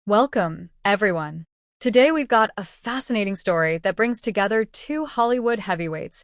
Welcome, everyone. Today we've got a fascinating story that brings together two Hollywood heavyweights,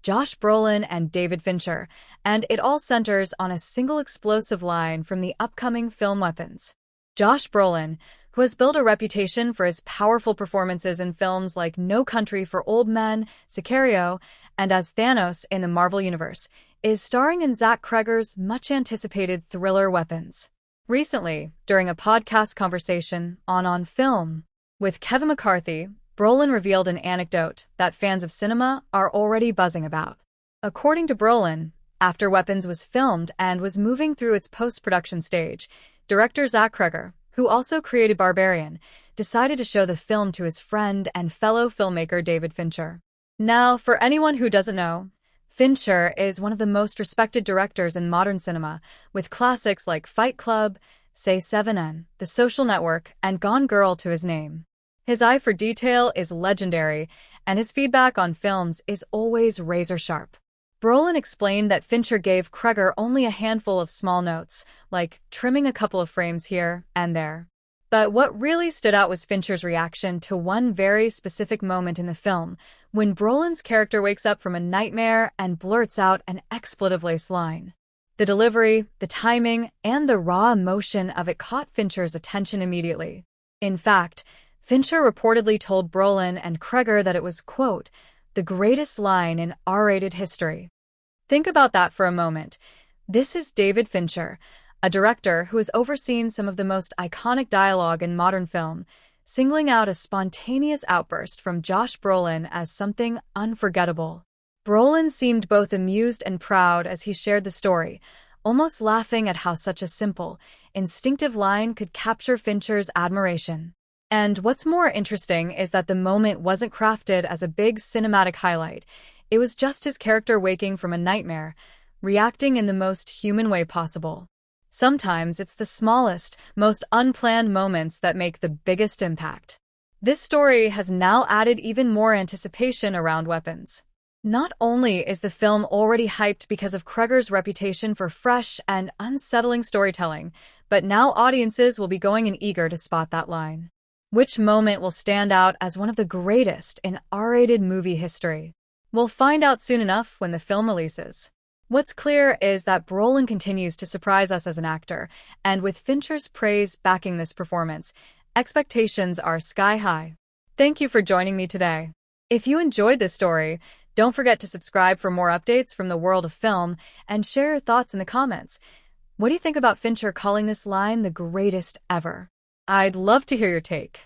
Josh Brolin and David Fincher, and it all centers on a single explosive line from the upcoming film Weapons. Josh Brolin, who has built a reputation for his powerful performances in films like No Country for Old Men, Sicario, and as Thanos in the Marvel Universe, is starring in Zach Cregger's much-anticipated thriller Weapons. Recently, during a podcast conversation on Film with Kevin McCarthy, Brolin revealed an anecdote that fans of cinema are already buzzing about. According to Brolin, after Weapons was filmed and was moving through its post-production stage, director Zach Cregger, who also created Barbarian, decided to show the film to his friend and fellow filmmaker David Fincher. Now, for anyone who doesn't know, Fincher is one of the most respected directors in modern cinema, with classics like Fight Club, Say 7 The Social Network, and Gone Girl to his name. His eye for detail is legendary, and his feedback on films is always razor-sharp. Brolin explained that Fincher gave Cregger only a handful of small notes, like trimming a couple of frames here and there. But what really stood out was Fincher's reaction to one very specific moment in the film, when Brolin's character wakes up from a nightmare and blurts out an expletive-laced line. The delivery, the timing, and the raw emotion of it caught Fincher's attention immediately. In fact, Fincher reportedly told Brolin and Cregger that it was, quote, the greatest line in R-rated history. Think about that for a moment. This is David Fincher, a director who has overseen some of the most iconic dialogue in modern film, singling out a spontaneous outburst from Josh Brolin as something unforgettable. Brolin seemed both amused and proud as he shared the story, almost laughing at how such a simple, instinctive line could capture Fincher's admiration. And what's more interesting is that the moment wasn't crafted as a big cinematic highlight. It was just his character waking from a nightmare, reacting in the most human way possible. Sometimes it's the smallest, most unplanned moments that make the biggest impact. This story has now added even more anticipation around Weapons. Not only is the film already hyped because of Cregger's reputation for fresh and unsettling storytelling, but now audiences will be going in eager to spot that line. Which moment will stand out as one of the greatest in R-rated movie history? We'll find out soon enough when the film releases. What's clear is that Brolin continues to surprise us as an actor, and with Fincher's praise backing this performance, expectations are sky high. Thank you for joining me today. If you enjoyed this story, don't forget to subscribe for more updates from the world of film and share your thoughts in the comments. What do you think about Fincher calling this line the greatest ever? I'd love to hear your take.